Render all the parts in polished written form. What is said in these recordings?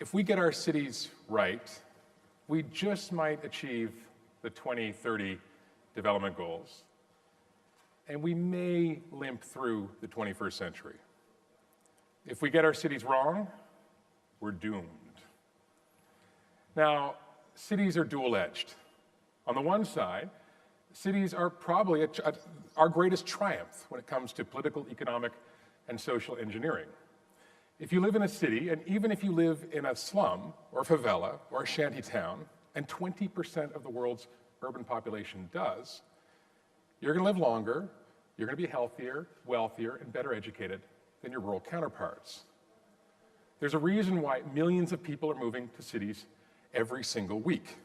if we get our cities right, we just might achieve the 2030 development goals, and we may limp through the 21st century. If we get our cities wrong, we're doomed. Now, cities are dual-edged. On the one side, cities are probably our greatest triumph when it comes to political, economic, and social engineering. If you live in a city, and even if you live in a slum, or a favela, or a shanty town, and 20% of the world's urban population does, you're gonna live longer, you're gonna be healthier, wealthier, and better educated than your rural counterparts. There's a reason why millions of people are moving to cities every single week.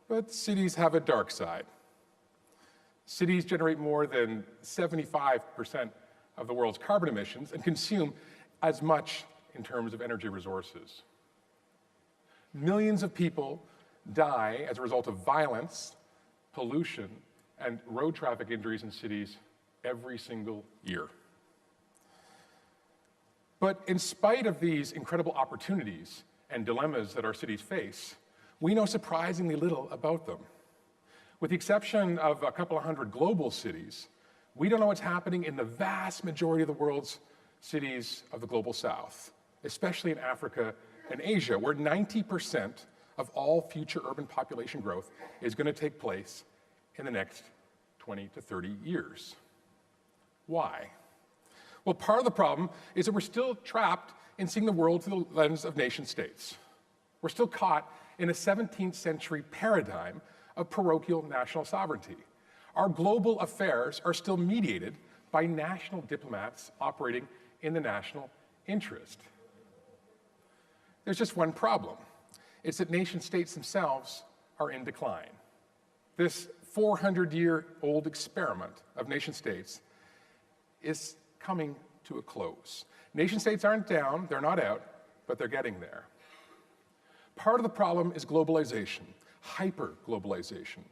But cities have a dark side. Cities generate more than 75% of the world's carbon emissions and consume as much in terms of energy resources. Millions of people die as a result of violence, pollution, and road traffic injuries in cities every single year. But in spite of these incredible opportunities and dilemmas that our cities face, we know surprisingly little about them. With the exception of a couple of hundred global cities, we don't know what's happening in the vast majority of the world's cities of the global south, especially in Africa and Asia, where 90% of all future urban population growth is going to take place in the next 20 to 30 years. Why? Well, part of the problem is that we're still trapped in seeing the world through the lens of nation states. We're still caught in a 17th century paradigm of parochial national sovereignty. Our global affairs are still mediated by national diplomats operating in the national interest. There's just one problem. It's that nation states themselves are in decline. This 400-year-old experiment of nation states is coming to a close. Nation states aren't down, they're not out, but they're getting there. Part of the problem is globalization, hyper-globalization,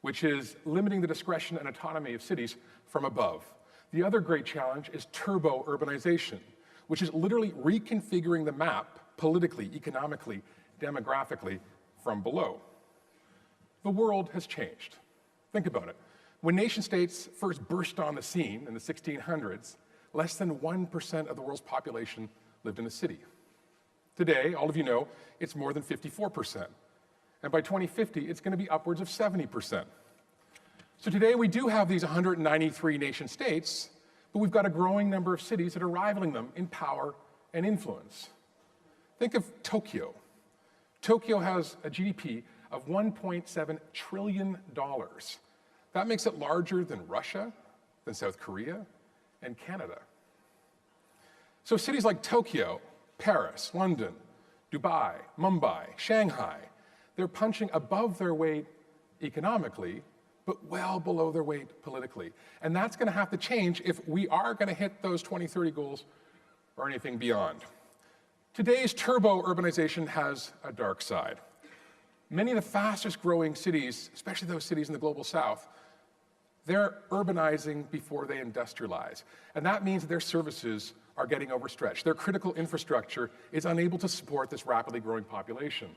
which is limiting the discretion and autonomy of cities from above. The other great challenge is turbo-urbanization, which is literally reconfiguring the map politically, economically, demographically from below. The world has changed. Think about it. When nation states first burst on the scene in the 1600s, less than 1% of the world's population lived in a city. Today, all of you know, it's more than 54%. And by 2050, it's going to be upwards of 70%. So today we do have these 193 nation states, but we've got a growing number of cities that are rivaling them in power and influence. Think of Tokyo. Tokyo has a GDP of $1.7 trillion. That makes it larger than Russia, than South Korea, and Canada. So cities like Tokyo, Paris, London, Dubai, Mumbai, Shanghai, they're punching above their weight economically, but well below their weight politically. And that's going to have to change if we are going to hit those 2030 goals or anything beyond. Today's turbo-urbanization has a dark side. Many of the fastest growing cities, especially those cities in the global south, they're urbanizing before they industrialize. And that means that their services are getting overstretched. Their critical infrastructure is unable to support this rapidly growing population.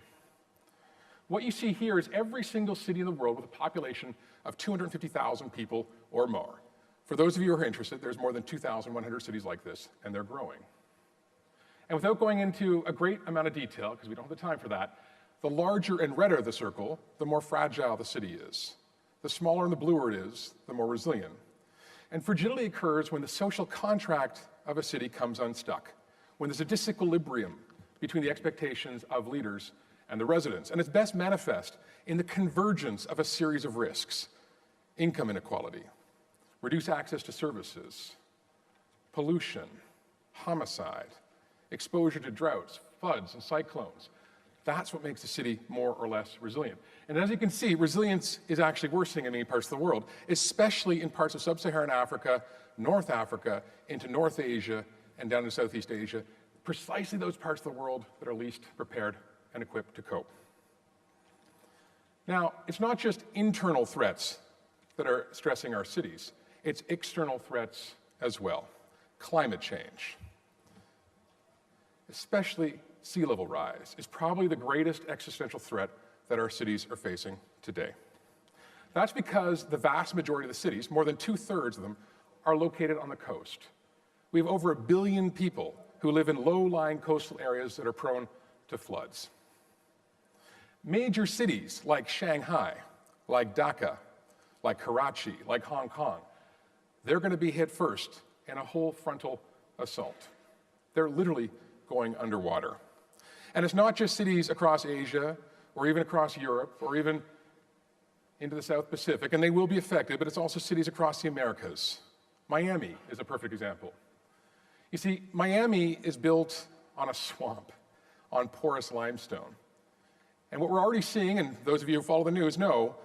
What you see here is every single city in the world with a population of 250,000 people or more. For those of you who are interested, there's more than 2,100 cities like this, and they're growing. And without going into a great amount of detail, because we don't have the time for that, the larger and redder the circle, the more fragile the city is. The smaller and the bluer it is, the more resilient. And fragility occurs when the social contract of a city comes unstuck, when there's a disequilibrium between the expectations of leaders and the residents. And it's best manifest in the convergence of a series of risks: income inequality, reduced access to services, pollution, homicide, exposure to droughts, floods, and cyclones. That's what makes the city more or less resilient. And as you can see, resilience is actually worsening in many parts of the world, especially in parts of sub-Saharan Africa, North Africa, into North Asia, and down to Southeast Asia, precisely those parts of the world that are least prepared and equipped to cope. Now, it's not just internal threats that are stressing our cities, it's external threats as well. Climate change, especially sea level rise is probably the greatest existential threat that our cities are facing today. That's because the vast majority of the cities, more than 2/3 of them, are located on the coast. We have over 1 billion people who live in low-lying coastal areas that are prone to floods. Major cities like Shanghai, like Dhaka, like Karachi, like Hong Kong, they're going to be hit first in a whole frontal assault. They're literally going underwater. And it's not just cities across Asia, or even across Europe, or even into the South Pacific, and they will be affected, but it's also cities across the Americas. Miami is a perfect example. You see, Miami is built on a swamp, on porous limestone. And what we're already seeing, and those of you who follow the news know,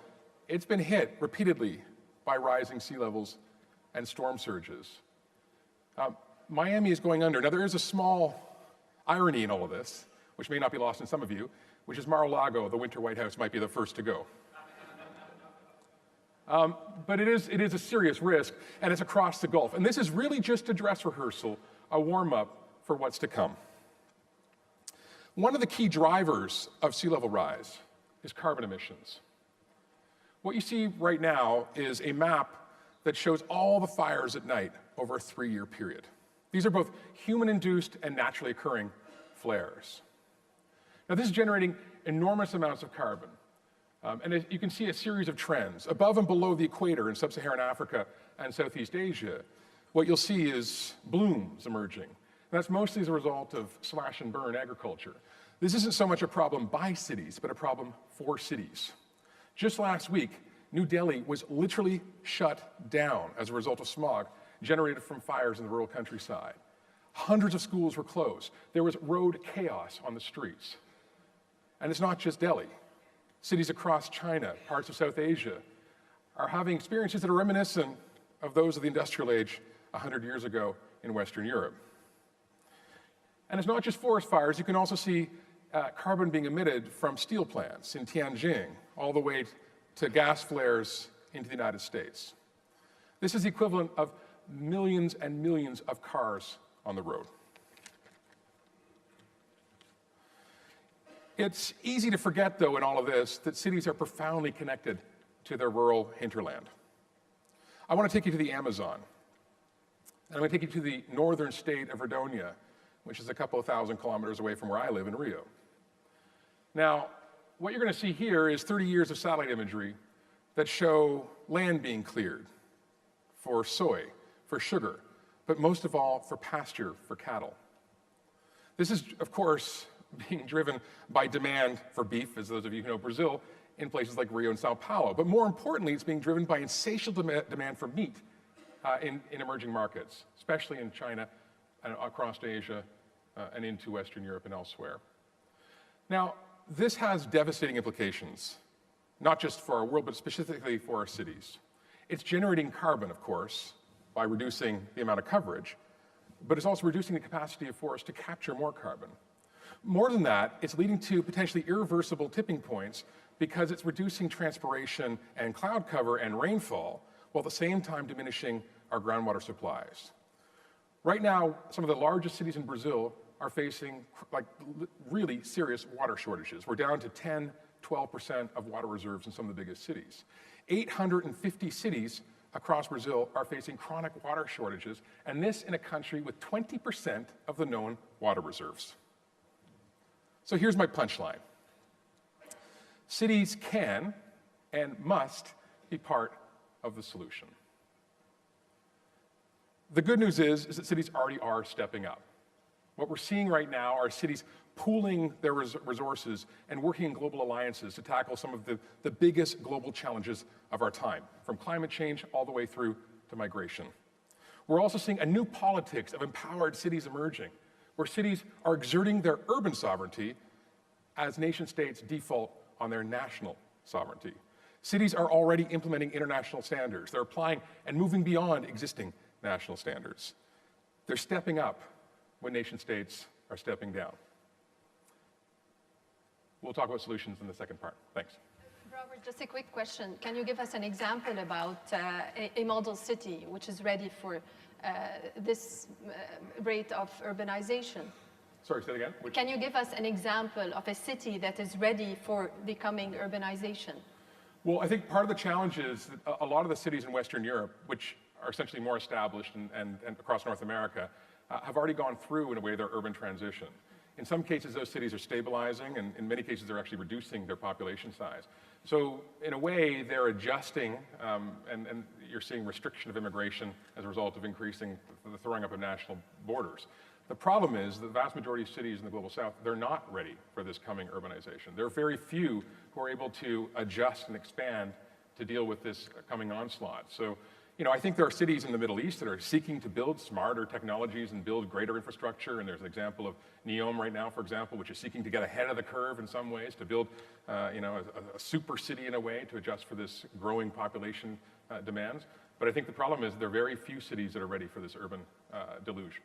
it's been hit repeatedly by rising sea levels and storm surges. Miami is going under. Now, there is a small irony in all of this, which may not be lost on some of you, which is Mar-a-Lago, the winter White House, might be the first to go. But it is a serious risk, and it's across the Gulf. And this is really just a dress rehearsal, a warm-up for what's to come. One of the key drivers of sea level rise is carbon emissions. What you see right now is a map that shows all the fires at night over a 3-year period. These are both human-induced and naturally occurring flares. Now, this is generating enormous amounts of carbon. And you can see a series of trends. Above and below the equator in sub-Saharan Africa and Southeast Asia, what you'll see is blooms emerging. And that's mostly as a result of slash and burn agriculture. This isn't so much a problem by cities, but a problem for cities. Just last week, New Delhi was literally shut down as a result of smog generated from fires in the rural countryside. Hundreds of schools were closed. There was road chaos on the streets. And it's not just Delhi. Cities across China, parts of South Asia, are having experiences that are reminiscent of those of the industrial age 100 years ago in Western Europe. And it's not just forest fires. You can also see carbon being emitted from steel plants in Tianjin, all the way to gas flares into the United States. This is the equivalent of millions and millions of cars on the road. It's easy to forget, though, in all of this, that cities are profoundly connected to their rural hinterland. I want to take you to the Amazon. And I'm going to take you to the northern state of Rhodesia, which is a couple of thousand kilometers away from where I live in Rio. Now, what you're going to see here is 30 years of satellite imagery that show land being cleared for soy, for sugar, but most of all for pasture, for cattle. This is, of course, being driven by demand for beef, as those of you who know Brazil, in places like Rio and Sao Paulo. But more importantly, it's being driven by insatiable demand for meat in emerging markets, especially in China and across Asia and into Western Europe and elsewhere. Now, this has devastating implications, not just for our world, but specifically for our cities. It's generating carbon, of course, by reducing the amount of coverage, but it's also reducing the capacity of forests to capture more carbon. More than that, it's leading to potentially irreversible tipping points because it's reducing transpiration and cloud cover and rainfall, while at the same time diminishing our groundwater supplies. Right now, some of the largest cities in Brazil are facing really serious water shortages. We're down to 10, 12% of water reserves in some of the biggest cities. 850 cities across Brazil are facing chronic water shortages, and this in a country with 20% of the known water reserves. So here's my punchline. Cities can and must be part of the solution. The good news is that cities already are stepping up. What we're seeing right now are cities pooling their resources and working in global alliances to tackle some of the biggest global challenges of our time, from climate change all the way through to migration. We're also seeing a new politics of empowered cities emerging, where cities are exerting their urban sovereignty as nation-states default on their national sovereignty. Cities are already implementing international standards. They're applying and moving beyond existing national standards. They're stepping up when nation-states are stepping down. We'll talk about solutions in the second part. Thanks. Robert, just a quick question. Can you give us an example about a model city which is ready for this rate of urbanization? Sorry, say that again? Which? Can you give us an example of a city that is ready for the coming urbanization? Well, I think part of the challenge is that a lot of the cities in Western Europe, which are essentially more established and across North America, have already gone through, in a way, their urban transition. In some cases, those cities are stabilizing, and in many cases, they're actually reducing their population size. So, in a way, they're adjusting, and you're seeing restriction of immigration as a result of increasing the throwing up of national borders. The problem is the vast majority of cities in the Global South, they're not ready for this coming urbanization. There are very few who are able to adjust and expand to deal with this coming onslaught. So, I think there are cities in the Middle East that are seeking to build smarter technologies and build greater infrastructure. And there's an example of Neom right now, for example, which is seeking to get ahead of the curve in some ways, to build, a super city in a way to adjust for this growing population demands. But I think the problem is there are very few cities that are ready for this urban deluge.